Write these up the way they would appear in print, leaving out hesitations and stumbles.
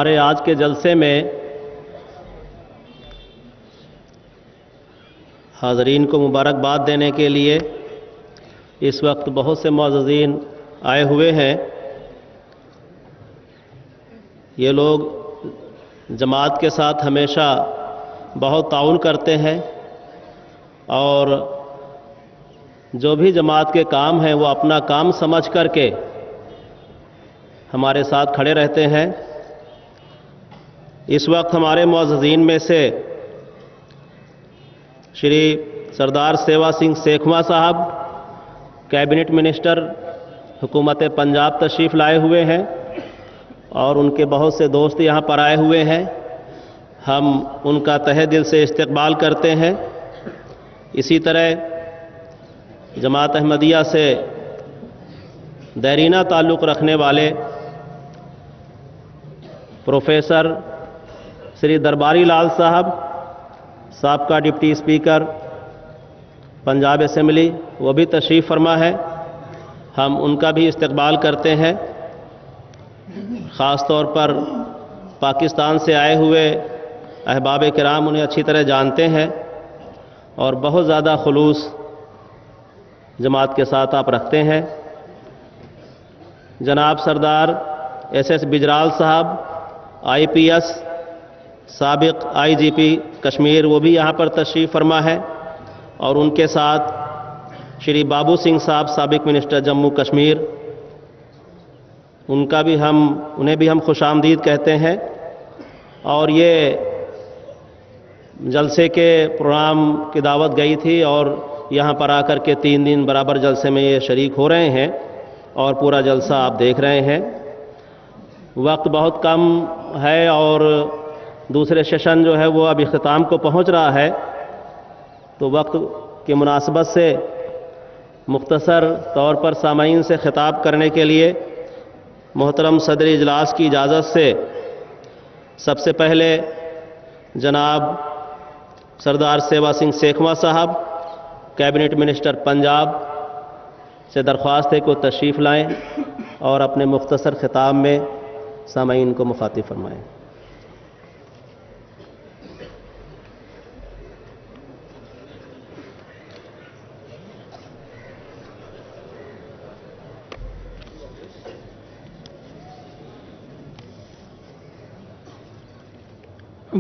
ہمارے آج کے جلسے میں حاضرین کو مبارکباد دینے کے لیے اس وقت بہت سے معززین آئے ہوئے ہیں۔ یہ لوگ جماعت کے ساتھ ہمیشہ بہت تعاون کرتے ہیں اور جو بھی جماعت کے کام ہیں وہ اپنا کام سمجھ کر کے ہمارے ساتھ کھڑے رہتے ہیں۔ اس وقت ہمارے معززین میں سے شری سردار سیوا سنگھ سیکھواں صاحب کیبنٹ منسٹر حکومت پنجاب تشریف لائے ہوئے ہیں اور ان کے بہت سے دوست یہاں پر آئے ہوئے ہیں۔ ہم ان کا تہہ دل سے استقبال کرتے ہیں۔ اسی طرح جماعت احمدیہ سے دیرینہ تعلق رکھنے والے پروفیسر شری درباری لال صاحب سابقہ ڈپٹی اسپیکر پنجاب اسمبلی وہ بھی تشریف فرما ہے۔ ہم ان کا بھی استقبال کرتے ہیں۔ خاص طور پر پاکستان سے آئے ہوئے احباب کرام انہیں اچھی طرح جانتے ہیں اور بہت زیادہ خلوص جماعت کے ساتھ آپ رکھتے ہیں۔ جناب سردار ایس ایس بجرال صاحب IPS سابق IGP کشمیر وہ بھی یہاں پر تشریف فرما ہے اور ان کے ساتھ شری بابو سنگھ صاحب سابق منسٹر جموں کشمیر انہیں بھی ہم خوش آمدید کہتے ہیں۔ اور یہ جلسے کے پروگرام کی دعوت گئی تھی اور یہاں پر آ کر کے 3 دن برابر جلسے میں یہ شریک ہو رہے ہیں اور پورا جلسہ آپ دیکھ رہے ہیں۔ وقت بہت کم ہے اور دوسرے سیشن جو ہے وہ اب اختتام کو پہنچ رہا ہے، تو وقت کی مناسبت سے مختصر طور پر سامعین سے خطاب کرنے کے لیے محترم صدر اجلاس کی اجازت سے سب سے پہلے جناب سردار سیوا سنگھ سیکھواں صاحب کیبنٹ منسٹر پنجاب سے درخواست ہے کہ وہ تشریف لائیں اور اپنے مختصر خطاب میں سامعین کو مخاطب فرمائیں۔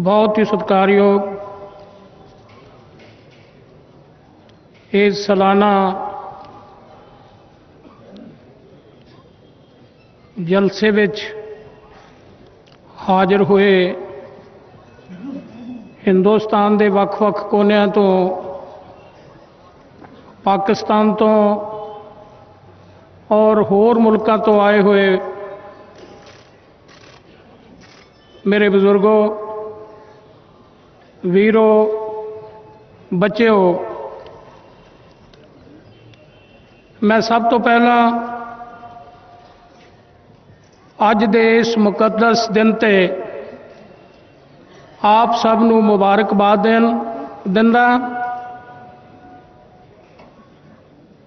بہت ہی ستکارਯوگ اس سالانہ جلسے وچ حاضر ہوئے ہندوستان دے وکھ وکھ کونیاں تو پاکستان تو اور ہور ملکاں تو آئے ہوئے میرے بزرگوں، ویرو، بچیو، میں سب تو پہلا اج دے اس مقدس دن تے آپ سب نو مبارکباد دیندا۔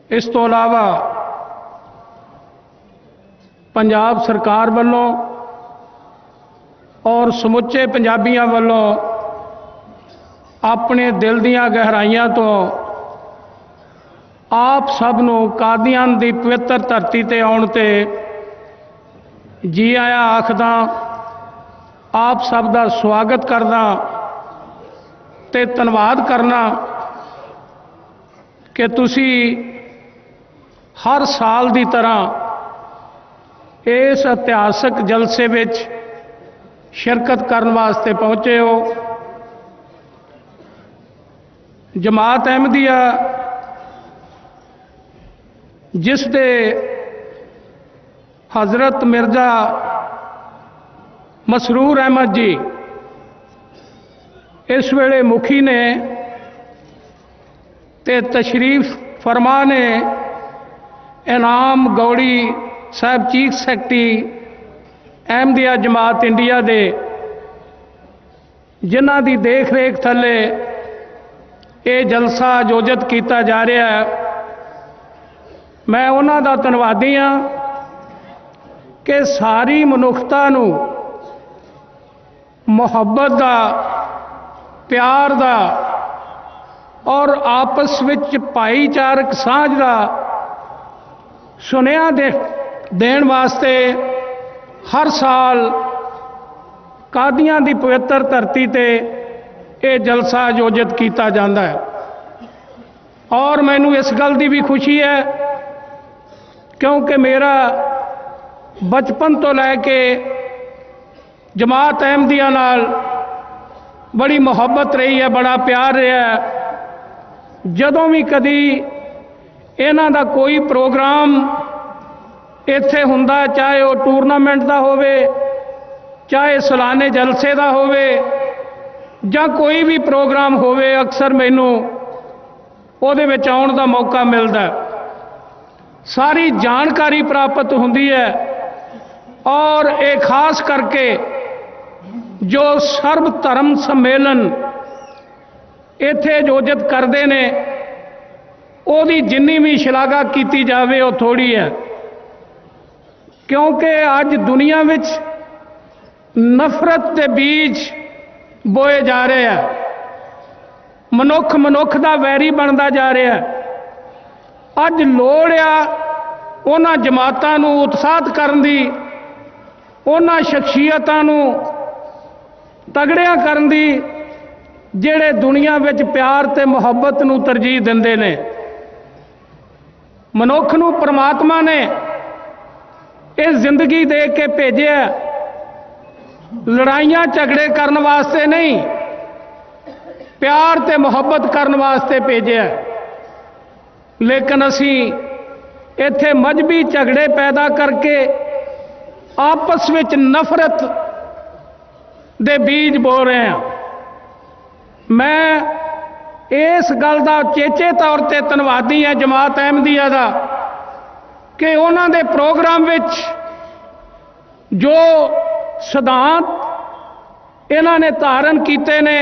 اس تو علاوہ پنجاب سرکار والوں اور سمچے پنجابیاں والوں اپنے دل دیاں گہرائیاں تو آپ سب نو قادیان دی پوتر دھرتی تے آن تے جی آیا آکھدا، آپ سب دا سواگت کرنا تے تنواد کرنا کہ تسی ہر سال دی طرح اس اتہاسک جلسے وچ شرکت کرن واسطے پہنچے ہو۔ جماعت احمدیہ جس دے حضرت مرزا مسرور احمد جی اس ویلے مکھی نے تے تشریف فرما نے انعام گوڑی صاحب چیف سیکرٹری احمدیہ جماعت انڈیا دے جنہ دی دیکھ ریکھ تھلے یہ جلسہ آیوجت کیتا جا رہا ہے۔ میں انہاں دا دھنوادی ہاں کہ ساری منکھتا نو ਮੁਹੱਬਤ ਦਾ, ਪਿਆਰ ਦਾ ਔਰ ਆਪਸ ਵਿੱਚ ਭਾਈਚਾਰਕ ਸਾਂਝ ਦਾ ਸੁਨੇਹਾ ਦੇਣ ਵਾਸਤੇ ਹਰ ਸਾਲ ਕਾਦੀਆਂ ਦੀ ਪਵਿੱਤਰ ਧਰਤੀ ਤੇ ਇਹ ਜਲਸਾ ਆਯੋਜਿਤ ਕੀਤਾ ਜਾਂਦਾ ਹੈ। ਔਰ ਮੈਨੂੰ ਇਸ ਗੱਲ ਦੀ ਵੀ ਖੁਸ਼ੀ ਹੈ ਕਿਉਂਕਿ ਮੇਰਾ ਬਚਪਨ ਤੋਂ ਲੈ ਕੇ ਜਮਾਤ ਅਹਿਮਦੀਆ ਨਾਲ ਬੜੀ ਮੁਹੱਬਤ ਰਹੀ ਹੈ, ਬੜਾ ਪਿਆਰ ਰਿਹਾ ਹੈ। ਜਦੋਂ ਵੀ ਕਦੀ ਇਹਨਾਂ ਦਾ ਕੋਈ ਪ੍ਰੋਗਰਾਮ ਇੱਥੇ ਹੁੰਦਾ, ਚਾਹੇ ਉਹ ਟੂਰਨਾਮੈਂਟ ਦਾ ਹੋਵੇ, ਚਾਹੇ ਸਾਲਾਨੇ ਜਲਸੇ ਦਾ ਹੋਵੇ ਜਾਂ ਕੋਈ ਵੀ ਪ੍ਰੋਗਰਾਮ ਹੋਵੇ, ਅਕਸਰ ਮੈਨੂੰ ਉਹਦੇ ਵਿੱਚ ਆਉਣ ਦਾ ਮੌਕਾ ਮਿਲਦਾ। ਸਾਰੀ ਜਾਣਕਾਰੀ ਪ੍ਰਾਪਤ ਹੁੰਦੀ ਹੈ ਔਰ ਇਹ ਖਾਸ ਕਰਕੇ ਜੋ ਸਰਬ ਧਰਮ ਸੰਮੇਲਨ ਇੱਥੇ ਆਯੋਜਿਤ ਕਰਦੇ ਨੇ ਉਹਦੀ ਜਿੰਨੀ ਵੀ ਸ਼ਲਾਘਾ ਕੀਤੀ ਜਾਵੇ ਉਹ ਥੋੜੀ ਹੈ, ਕਿਉਂਕਿ ਅੱਜ ਦੁਨੀਆ ਵਿੱਚ ਨਫ਼ਰਤ ਦੇ ਬੀਜ ਬੋਏ ਜਾ ਰਹੇ ਆ। ਮਨੁੱਖ ਮਨੁੱਖ ਦਾ ਵੈਰੀ ਬਣਦਾ ਜਾ ਰਿਹਾ। ਅੱਜ ਲੋੜ ਆ ਉਹਨਾਂ ਜਮਾਤਾਂ ਨੂੰ ਉਤਸ਼ਾਹਿਤ ਕਰਨ ਦੀ, ਉਹਨਾਂ ਸ਼ਖਸੀਅਤਾਂ ਨੂੰ ਤਗੜਿਆਂ ਕਰਨ ਦੀ ਜਿਹੜੇ ਦੁਨੀਆ ਵਿੱਚ ਪਿਆਰ ਤੇ ਮੁਹੱਬਤ ਨੂੰ ਤਰਜੀਹ ਦਿੰਦੇ ਨੇ। ਮਨੁੱਖ ਨੂੰ ਪਰਮਾਤਮਾ ਨੇ ਇਹ ਜ਼ਿੰਦਗੀ ਦੇ ਕੇ ਭੇਜਿਆ, ਲੜਾਈਆਂ ਝਗੜੇ ਕਰਨ ਵਾਸਤੇ ਨਹੀਂ, ਪਿਆਰ ਤੇ ਮੁਹੱਬਤ ਕਰਨ ਵਾਸਤੇ ਭੇਜਿਆ। ਲੇਕਿਨ ਅਸੀਂ ਇੱਥੇ ਮਜ਼ਹਬੀ ਝਗੜੇ ਪੈਦਾ ਕਰਕੇ ਆਪਸ ਵਿੱਚ ਨਫ਼ਰਤ ਦੇ ਬੀਜ ਬੋ ਰਹੇ ਹਾਂ। ਮੈਂ ਇਸ ਗੱਲ ਦਾ ਚੇਚੇ ਤੌਰ ਤੇ ਧੰਨਵਾਦੀ ਹਾਂ ਜਮਾਤ ਅਹਿਮਦੀਆ ਦਾ ਕਿ ਉਹਨਾਂ ਦੇ ਪ੍ਰੋਗਰਾਮ ਵਿੱਚ ਜੋ ਸਿਧਾਂਤ ਇਹਨਾਂ ਨੇ ਧਾਰਨ ਕੀਤੇ ਨੇ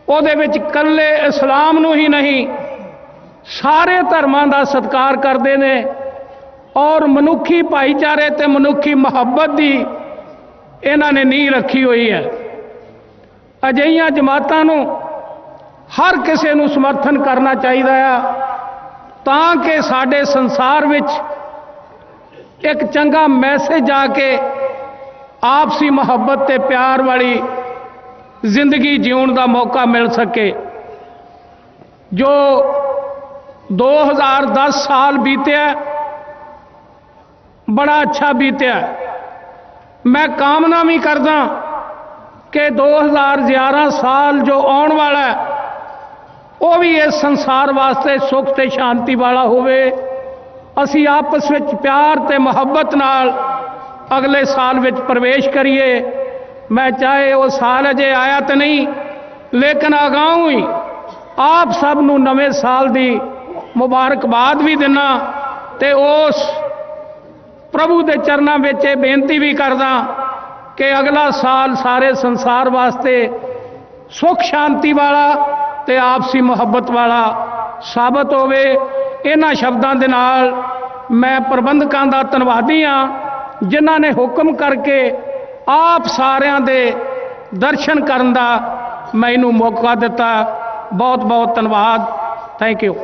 ਉਹਦੇ ਵਿੱਚ ਇਕੱਲੇ ਇਸਲਾਮ ਨੂੰ ਹੀ ਨਹੀਂ, ਸਾਰੇ ਧਰਮਾਂ ਦਾ ਸਤਿਕਾਰ ਕਰਦੇ ਨੇ ਔਰ ਮਨੁੱਖੀ ਭਾਈਚਾਰੇ ਤੇ ਮਨੁੱਖੀ ਮੁਹੱਬਤ ਦੀ ਇਹਨਾਂ ਨੇ ਨੀਂਹ ਰੱਖੀ ਹੋਈ ਹੈ। ਅਜਿਹੀਆਂ ਜਮਾਤਾਂ ਨੂੰ ਹਰ ਕਿਸੇ ਨੂੰ ਸਮਰਥਨ ਕਰਨਾ ਚਾਹੀਦਾ ਆ ਤਾਂ ਕਿ ਸਾਡੇ ਸੰਸਾਰ ਵਿੱਚ ਇੱਕ ਚੰਗਾ ਮੈਸੇਜ ਆ ਕੇ ਆਪਸੀ ਮੁਹੱਬਤ ਤੇ ਪਿਆਰ ਵਾਲੀ ਜ਼ਿੰਦਗੀ ਜਿਉਣ ਦਾ ਮੌਕਾ ਮਿਲ ਸਕੇ। ਜੋ 2010 ਸਾਲ ਬੀਤਿਆ ਬੜਾ ਅੱਛਾ ਬੀਤਿਆ। ਮੈਂ ਕਾਮਨਾ ਵੀ ਕਰਦਾ ਕਿ 2011 ਸਾਲ ਜੋ ਆਉਣ ਵਾਲਾ ਹੈ ਉਹ ਵੀ ਇਸ ਸੰਸਾਰ ਵਾਸਤੇ ਸੁੱਖ ਤੇ ਸ਼ਾਂਤੀ ਵਾਲਾ ਹੋਵੇ। ਅਸੀਂ ਆਪਸ ਵਿੱਚ ਪਿਆਰ ਤੇ ਮੁਹੱਬਤ ਨਾਲ ਅਗਲੇ ਸਾਲ ਵਿੱਚ ਪ੍ਰਵੇਸ਼ ਕਰੀਏ। ਮੈਂ ਚਾਹੇ ਉਹ ਸਾਲ ਅਜੇ ਆਇਆ ਤਾਂ ਨਹੀਂ, ਲੇਕਿਨ ਅਗਾਊਂ ਹੀ ਆਪ ਸਭ ਨੂੰ ਨਵੇਂ ਸਾਲ ਦੀ ਮੁਬਾਰਕਬਾਦ ਵੀ ਦਿੰਦਾ ਤੇ ਉਸ ਪ੍ਰਭੂ ਦੇ ਚਰਨਾਂ ਵਿੱਚ ਇਹ ਬੇਨਤੀ ਵੀ ਕਰਦਾ ਕਿ ਅਗਲਾ ਸਾਲ ਸਾਰੇ ਸੰਸਾਰ ਵਾਸਤੇ ਸੁੱਖ ਸ਼ਾਂਤੀ ਵਾਲਾ ਤੇ ਆਪਸੀ ਮੁਹੱਬਤ ਵਾਲਾ ਸਾਬਤ ਹੋਵੇ। ਇਹਨਾਂ ਸ਼ਬਦਾਂ ਦੇ ਨਾਲ ਮੈਂ ਪ੍ਰਬੰਧਕਾਂ ਦਾ ਧੰਨਵਾਦੀ ਹਾਂ ਜਿਨ੍ਹਾਂ ਨੇ ਹੁਕਮ ਕਰਕੇ ਆਪ ਸਾਰਿਆਂ ਦੇ ਦਰਸ਼ਨ ਕਰਨ ਦਾ ਮੈਨੂੰ ਮੌਕਾ ਦਿੱਤਾ। ਬਹੁਤ ਬਹੁਤ ਧੰਨਵਾਦ। Thank you.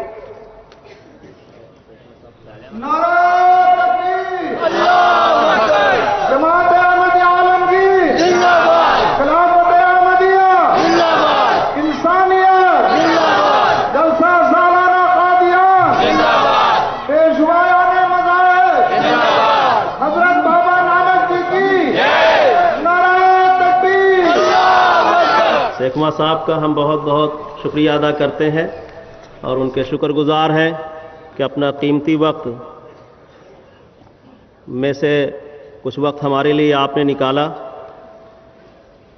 शेखमा साहब का हम बहुत बहुत शुक्रिया अदा करते हैं और उनके शुक्रगुजार हैं कि अपना कीमती वक्त में से कुछ वक्त हमारे लिए आपने निकाला।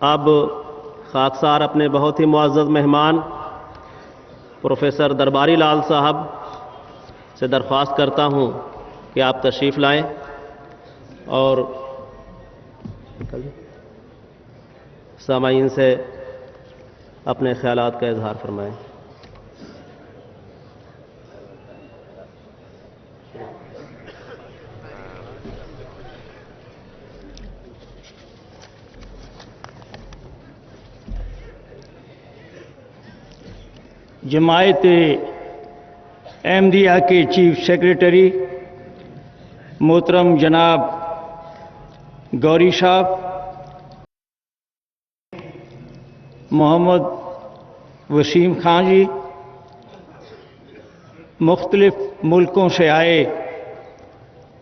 अब खाकसार अपने बहुत ही मुअज़्ज़ज़ मेहमान प्रोफेसर दरबारी लाल साहब से दरख्वास्त करता हूं कि आप तशरीफ़ लाएं और सामाईन से अपने ख्यालात का इजहार फरमाएं। जमायत अहमदिया के चीफ सेक्रेटरी मोहतरम जनाब गौरी साहब, मोहम्मद वसीम खान जी, मुख्तलिफ मुल्कों से आए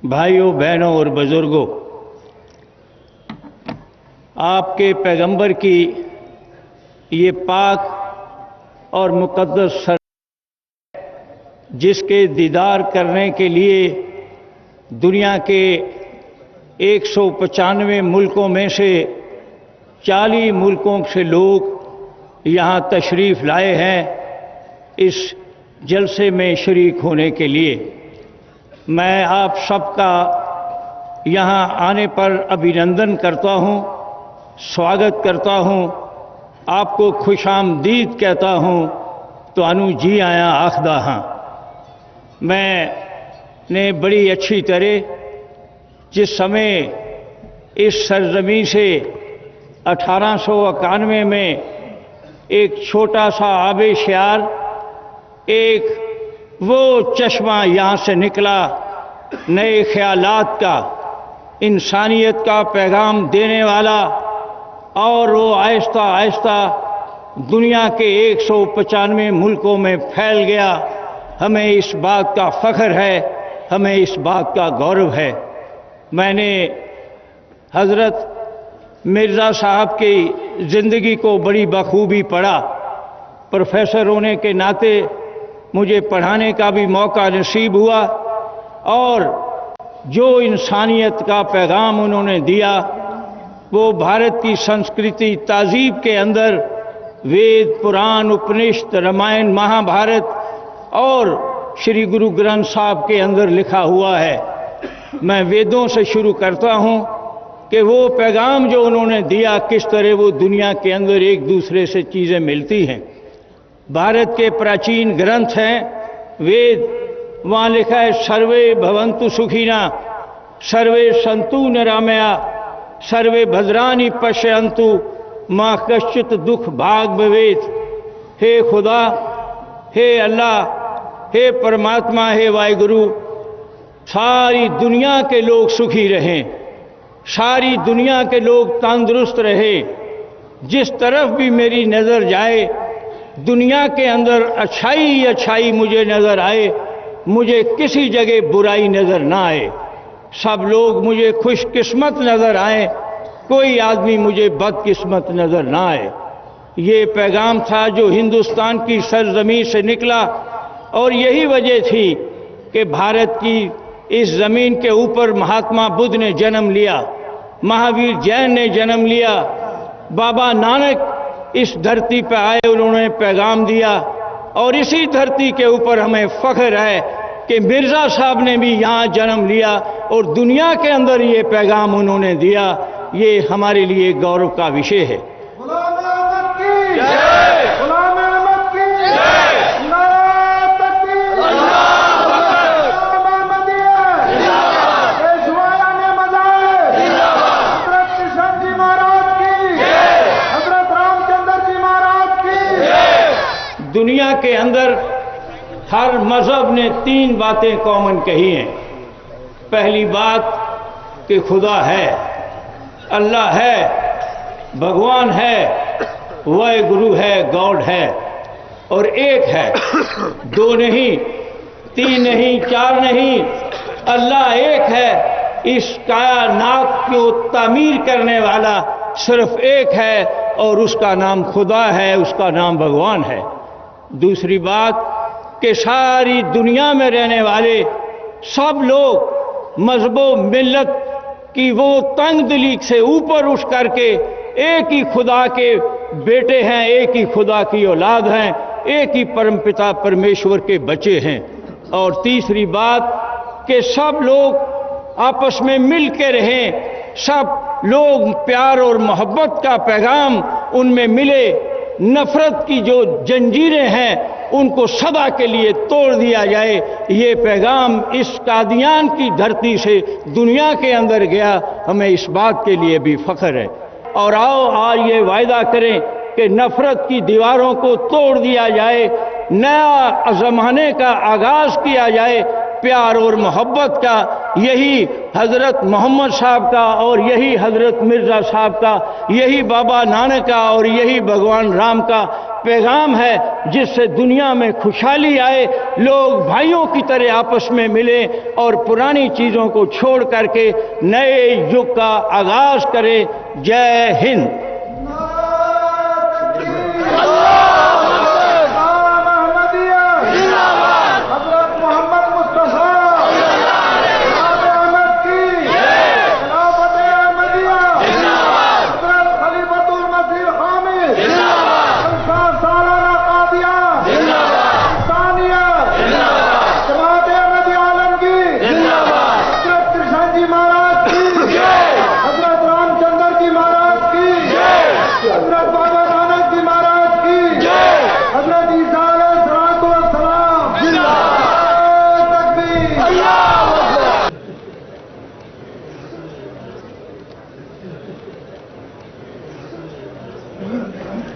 भाइयों बहनों और बुज़ुर्गों, आपके पैगंबर की ये पाक और मुक़द्दस सर जिसके दीदार करने के लिए दुनिया के 195 मुल्कों में से 40 मुल्कों से लोग यहाँ तशरीफ़ लाए हैं इस जलसे में शरीक होने के लिए। मैं आप सबका यहाँ आने पर अभिनंदन करता हूँ, स्वागत करता हूँ, आपको खुशामदीद कहता हूँ। तो अनु जी आया आखदा हाँ। मैंने बड़ी अच्छी तरह जिस समय इस सरजमी से 1891 में एक छोटा सा आबे शार, एक वो चश्मा यहाँ से निकला नए ख्यालात का, इंसानियत का पैगाम देने वाला, और वो आहिस्ता आहिस्ता दुनिया के 195 मुल्कों में फैल गया। हमें इस बात का फ़ख्र है, हमें इस बात का गौरव है। मैंने हज़रत मिर्ज़ा साहब की ज़िंदगी को बड़ी बखूबी पढ़ा। प्रोफेसर होने के नाते मुझे पढ़ाने का भी मौका नसीब हुआ, और जो इंसानियत का पैगाम उन्होंने दिया वो भारत की संस्कृति तहज़ीब के अंदर वेद, पुराण, उपनिषद, रामायण, महाभारत और श्री गुरु ग्रंथ साहब के अंदर लिखा हुआ है। मैं वेदों से शुरू करता हूँ कि वो पैगाम जो उन्होंने दिया किस तरह वो दुनिया के अंदर एक दूसरे से चीज़ें मिलती हैं। भारत के प्राचीन ग्रंथ हैं वेद, वहाँ लिखा है सर्वे भवन्तु सुखिना, सर्वे सन्तु निरामया, सर्वे भद्राणि पश्यन्तु, माँ कश्चित दुख भाग भवेत। हे खुदा, हे अल्लाह, हे परमात्मा, हे वाहिगुरु, सारी दुनिया के लोग सुखी रहें, सारी दुनिया के लोग तंदुरुस्त रहें। जिस तरफ भी मेरी नज़र जाए दुनिया के अंदर अच्छाई अच्छाई मुझे नज़र आए, मुझे किसी जगह बुराई नज़र ना आए। सब लोग मुझे खुशकिस्मत नज़र आए, कोई आदमी मुझे बदकिस्मत नज़र ना आए। ये पैगाम था जो हिंदुस्तान की सरजमीं से निकला, और यही वजह थी कि भारत की इस ज़मीन के ऊपर महात्मा बुद्ध ने जन्म लिया, महावीर जैन ने जन्म लिया, बाबा नानक इस धरती पर आए, उन्होंने पैगाम दिया। और इसी धरती के ऊपर हमें फ़ख्र है कि मिर्ज़ा साहब ने भी यहाँ जन्म लिया और दुनिया के अंदर ये पैगाम उन्होंने दिया। ये हमारे लिए गौरव का विषय है। गुलाम अहमद की जय, गुलाम अहमद की जय, नारे तकबीर, अल्लाहू अकबर, अहमदिया जिंदाबाद, पेशवाया ने मज़ाहिर जिंदाबाद, हज़रत कृष्ण जी महाराज की जय, हज़रत रामचंद्र जी महाराज की जय। दुनिया के अंदर हर मज़हब ने 3 बातें कॉमन कही हैं। पहली बात कि खुदा है, अल्लाह है, भगवान है, वह गुरु है, गॉड है, और एक है, 2 नहीं, 3 नहीं, 4 नहीं, अल्लाह एक है। इस कायनात को तामीर करने वाला सिर्फ एक है, और उसका नाम खुदा है, उसका नाम भगवान है। दूसरी बात कि सारी दुनिया में रहने वाले सब लोग मजहबो मिल्लत कि वो तंग दिली से ऊपर उठ करके एक ही खुदा के बेटे हैं, एक ही खुदा की औलाद हैं, एक ही परमपिता परमेश्वर के बच्चे हैं। और तीसरी बात कि सब लोग आपस में मिल के रहें, सब लोग प्यार और मोहब्बत का पैगाम उनमें मिले, नफरत की जो जंजीरें हैं उनको सदा के लिए तोड़ दिया जाए। ये पैगाम इस कादियान की धरती से दुनिया के अंदर गया, हमें इस बात के लिए भी फख्र है। और आओ आज ये वायदा करें कि नफरत की दीवारों को तोड़ दिया जाए, नया ज़माने का आगाज़ किया जाए प्यार और मोहब्बत का। यही हज़रत मोहम्मद साहब का और यही हज़रत मिर्ज़ा साहब का, यही बाबा नानक का और यही भगवान राम का पैगाम है, जिससे दुनिया में खुशहाली आए, लोग भाइयों की तरह आपस में मिलें और पुरानी चीज़ों को छोड़ करके नए युग का आगाज़ करें। जय हिंद।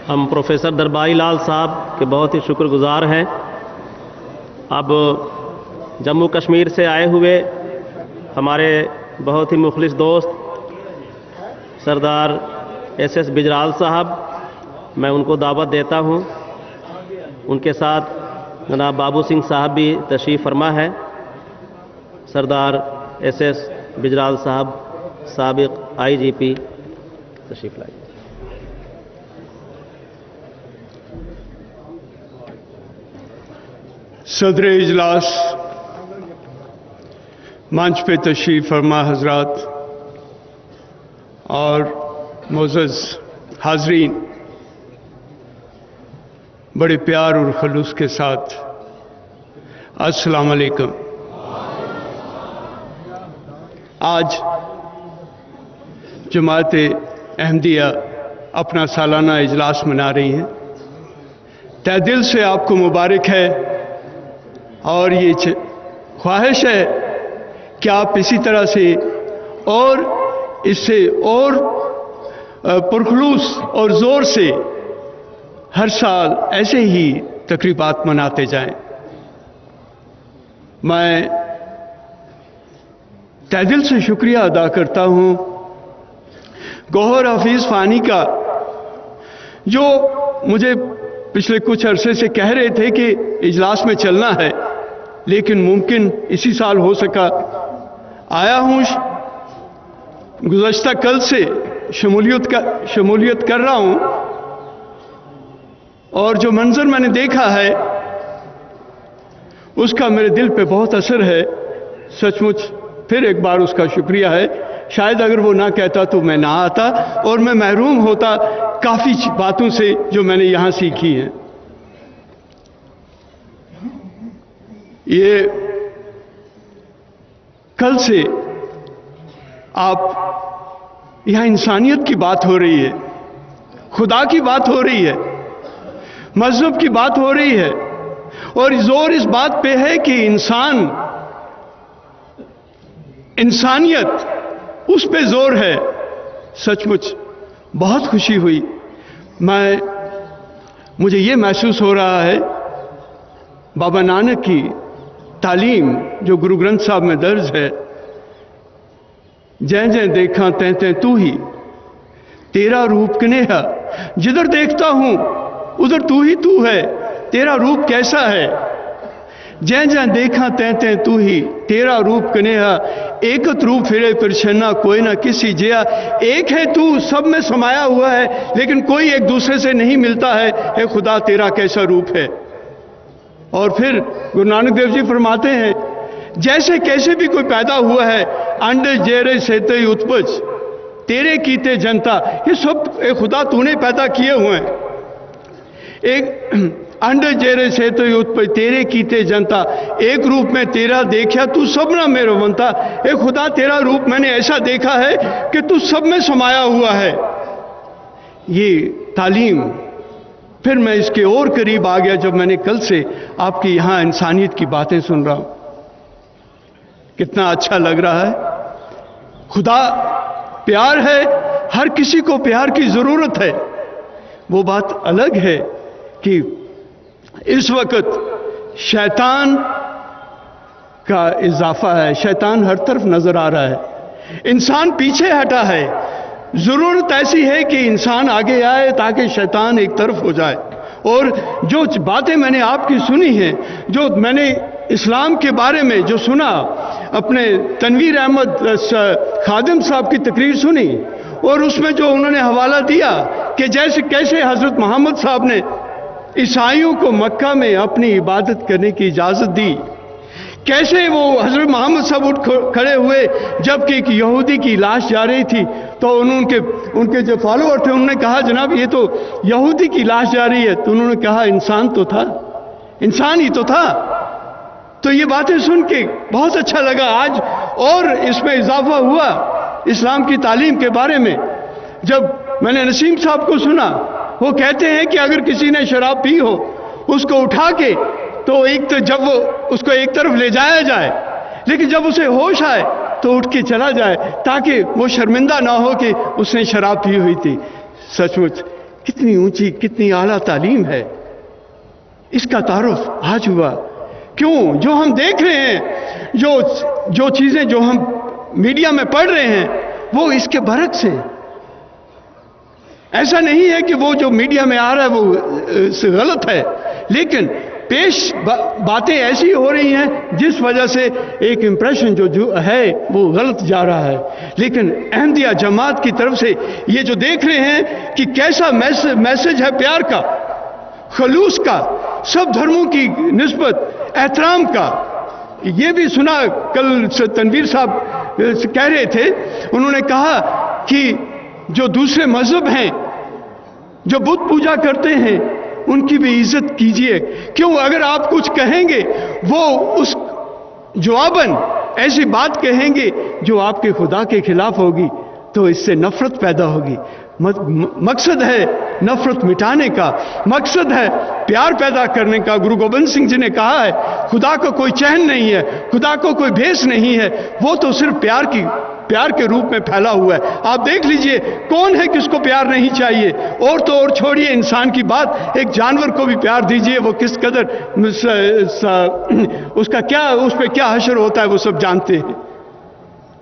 हम प्रोफेसर दरबारी लाल साहब के बहुत ही शुक्रगुजार हैं। अब जम्मू कश्मीर से आए हुए हमारे बहुत ही मुखलिस दोस्त सरदार एस बिजराल साहब, मैं उनको दावत देता हूं। उनके साथ जनाब बाबू सिंह साहब भी तशरीफ़ फरमा है। सरदार एस बिजराल साहब साबिक IGP तशरीफ़ लाए। सदर इजलास, मंच पे तशरीफ़ फरमा हजरात और मोअज़्ज़ज़ हाज़रीन, बड़े प्यार और खलूस के साथ अस्सलाम वालेकुम। आज जमात अहमदिया अपना सालाना इजलास मना रही हैं। तहे दिल से आपको मुबारक है और ये ख्वाहिश है कि आप इसी तरह से और इससे और पुरखलूस और ज़ोर से हर साल ऐसे ही तकरीबात मनाते जाएं। मैं तहे दिल से शुक्रिया अदा करता हूं गौहर हफीज़ फ़ानी का, जो मुझे पिछले कुछ अरसे से कह रहे थे कि इजलास में चलना है, लेकिन मुमकिन इसी साल हो सका। आया हूं, गुज़श्ता कल से शमूलियत कर रहा हूं और जो मंजर मैंने देखा है उसका मेरे दिल पे बहुत असर है। सचमुच फिर एक बार उसका शुक्रिया है। शायद अगर वो ना कहता तो मैं ना आता और मैं महरूम होता काफ़ी बातों से जो मैंने यहां सीखी हैं। ये कल से आप यहां इंसानियत की बात हो रही है, खुदा की बात हो रही है, मजहब की बात हो रही है और जोर इस बात पे है कि इंसानियत उस पे जोर है। सचमुच बहुत खुशी हुई। मुझे ये महसूस हो रहा है बाबा नानक की तालीम जो गुरु ग्रंथ साहब में दर्ज है, जै जै देखा तै तै तू ही, तेरा रूप कनेहा, जिधर देखता हूं उधर तू ही तू है, तेरा रूप कैसा है। जै जै देखा तै तै तू ही, तेरा रूप कनेहा, एकत रूप फिरे परछन्ना कोई ना किसी जिया। एक है तू, सब में समाया हुआ है, लेकिन कोई एक दूसरे से नहीं मिलता है। हे खुदा तेरा कैसा रूप है। और फिर गुरु नानक देव जी फरमाते हैं, जैसे कैसे भी कोई पैदा हुआ है, अंडे जेरे सेते उत्पज तेरे कीते जनता, ये सब ए खुदा तूने पैदा किए हुए हैं। एक अंडे जेरे सेते उत्पज तेरे कीते जनता, एक रूप में तेरा देखा तू सब ना मेरो बनता। ए खुदा तेरा रूप मैंने ऐसा देखा है कि तू सब में समाया हुआ है। ये तालीम फिर मैं इसके और करीब आ गया जब मैंने कल से आपकी यहां इंसानियत की बातें सुन रहा हूं। कितना अच्छा लग रहा है। खुदा प्यार है, हर किसी को प्यार की जरूरत है। वो बात अलग है कि इस वक्त शैतान का इजाफा है, शैतान हर तरफ नजर आ रहा है, इंसान पीछे हटा है। जरूरत ऐसी है कि इंसान आगे आए ताकि शैतान एक तरफ हो जाए। और जो बातें मैंने आपकी सुनी हैं, जो मैंने इस्लाम के बारे में जो सुना, अपने तनवीर अहमद खादिम साहब की तकरीर सुनी और उसमें जो उन्होंने हवाला दिया कि जैसे कैसे हजरत मोहम्मद साहब ने ईसाइयों को मक्का में अपनी इबादत करने की इजाज़त दी, कैसे वो हजरत मोहम्मद साहब उठ खड़े हुए जबकि एक यहूदी की लाश जा रही थी, तो उनके जो फॉलोअर थे उन्होंने कहा जनाब ये तो यहूदी की लाश जा रही है, तो उन्होंने कहा इंसान तो था, इंसान ही तो था। तो ये बातें सुन के बहुत अच्छा लगा आज। और इसमें इजाफा हुआ इस्लाम की तालीम के बारे में। जब मैंने नसीम साहब को सुना, वो कहते हैं कि अगर किसी ने शराब पी हो उसको उठा के तो जब वो उसको एक तरफ ले जाया जाए, लेकिन जब उसे होश आए तो उठ के चला जाए ताकि वो शर्मिंदा ना हो कि उसने शराब पी हुई थी। सचमुच कितनी ऊंची, कितनी आला तालीम है, इसका तारुफ आज हुआ। क्यों? जो हम देख रहे हैं, जो चीजें जो हम मीडिया में पढ़ रहे हैं, वो इसके बरक्स हैं। ऐसा नहीं है कि वो जो मीडिया में आ रहा है वो गलत है, लेकिन पेश बातें ऐसी हो रही हैं जिस वजह से एक इंप्रेशन जो है वो गलत जा रहा है। लेकिन अहमदिया जमात की तरफ से ये जो देख रहे हैं कि कैसा मैसेज है प्यार का, खलूस का, सब धर्मों की निस्बत, एहतराम का। ये भी सुना कल तनवीर साहब कह रहे थे, उन्होंने कहा कि जो दूसरे मजहब हैं, जो बुत पूजा करते हैं, उनकी भी इज्जत कीजिए। क्यों? अगर आप कुछ कहेंगे वो उस जवाबन ऐसी बात कहेंगे जो आपके खुदा के खिलाफ होगी, तो इससे नफरत पैदा होगी। मकसद है नफरत मिटाने का, मकसद है प्यार पैदा करने का। गुरु गोबिंद सिंह जी ने कहा है खुदा को कोई चैन नहीं है, खुदा को कोई भेस नहीं है, वो तो सिर्फ प्यार के रूप में फैला हुआ है। आप देख लीजिए कौन है किसको प्यार नहीं चाहिए। और तो और छोड़िए इंसान की बात, एक जानवर को भी प्यार दीजिए, वो किस कदर उसका क्या, उस पर क्या हशर होता है वो सब जानते हैं।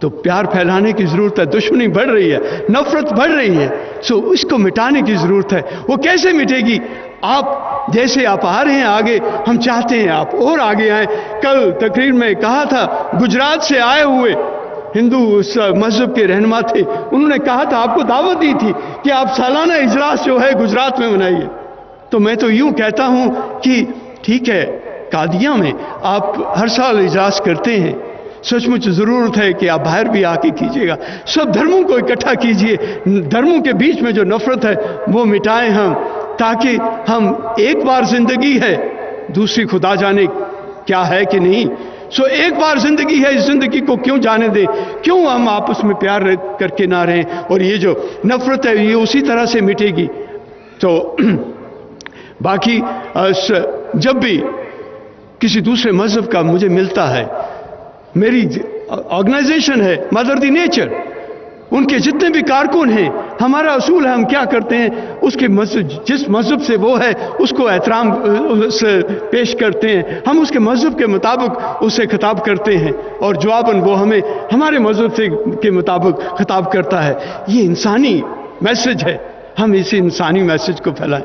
तो प्यार फैलाने की जरूरत है। दुश्मनी बढ़ रही है, नफरत बढ़ रही है, सो इसको मिटाने की जरूरत है। वो कैसे मिटेगी? आप जैसे आप आ रहे हैं आगे, हम चाहते हैं आप और आगे आए। कल तकरीर में कहा था, गुजरात से आए हुए हिंदू मजहब के रहनुमा थे, उन्होंने कहा था, आपको दावत दी थी कि आप सालाना इजलास जो है गुजरात में मनाइए। तो मैं तो यूं कहता हूं कि ठीक है, कादियां में आप हर साल इजलास करते हैं, सचमुच ज़रूरत है कि आप बाहर भी आके कीजिएगा। सब धर्मों को इकट्ठा कीजिए, धर्मों के बीच में जो नफरत है वो मिटाएं हम, ताकि हम एक बार जिंदगी है, दूसरी खुदा जाने क्या है कि नहीं। सो एक बार जिंदगी है, इस जिंदगी को क्यों जाने दें, क्यों हम आपस में प्यार करके ना रहें। और ये जो नफरत है ये उसी तरह से मिटेगी। तो बाकी जब भी किसी दूसरे मजहब का मुझे मिलता है, मेरी ऑर्गेनाइजेशन है मदर दी नेचर, उनके जितने भी कारकुन हैं, हमारा असूल है, हम क्या करते हैं, उसके जिस मजहब से वो है उसको एहतराम पेश करते हैं, हम उसके मजहब के मुताबिक उससे खिताब करते हैं और जवाबन वो हमें हमारे मजहब से के मुताबिक खिताब करता है। ये इंसानी मैसेज है, हम इसी इंसानी मैसेज को फैलाएं।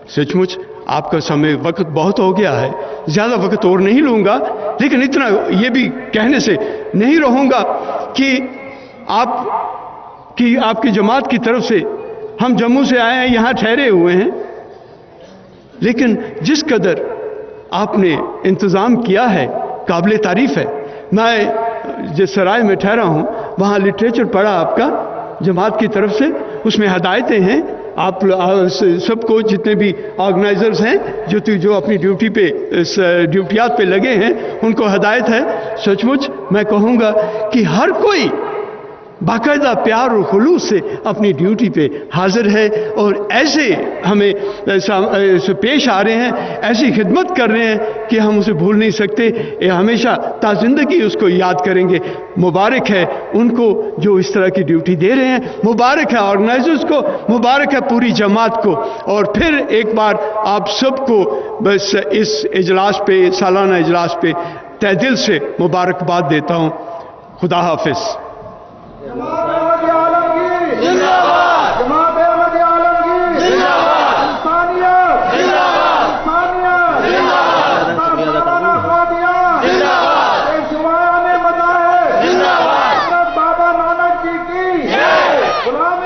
सचमुच आपका समय वक्त बहुत हो गया है, ज़्यादा वक्त और नहीं लूँगा, लेकिन इतना ये भी कहने से नहीं रहूँगा कि आपकी जमात की तरफ से हम जम्मू से आए हैं, यहाँ ठहरे हुए हैं, लेकिन जिस कदर आपने इंतज़ाम किया है काबिल तारीफ़ है। मैं जिस सराय में ठहरा हूँ वहाँ लिटरेचर पढ़ा आपका जमात की तरफ से, उसमें हदायतें हैं आप सबको, जितने भी ऑर्गेनाइजर्स हैं जो अपनी ड्यूटियात पे लगे हैं, उनको हदायत है। सचमुच मैं कहूँगा कि हर कोई बाकायदा प्यार और खुलूस से अपनी ड्यूटी पे हाजिर है और ऐसे हमें पेश आ रहे हैं, ऐसी खिदमत कर रहे हैं कि हम उसे भूल नहीं सकते। ये हमेशा ताज़िंदगी उसको याद करेंगे। मुबारक है उनको जो इस तरह की ड्यूटी दे रहे हैं, मुबारक है ऑर्गेनाइजर्स को, मुबारक है पूरी जमात को। और फिर एक बार आप सबको बस इस इजलास पे, सालाना इजलास पे तहे दिल से मुबारकबाद देता हूँ। खुदा हाफिज़। जमात अहमद आलम की जिंदाबाद, जमात अहमद आलम की जिंदाबाद, इंसानियत जिंदाबाद, इंसानियत जिंदाबाद, सालाना क़ादियान जिंदाबाद, पेशवायाने मज़ाहिब जिंदाबाद, बाबा नानक जी की जय, गुलाम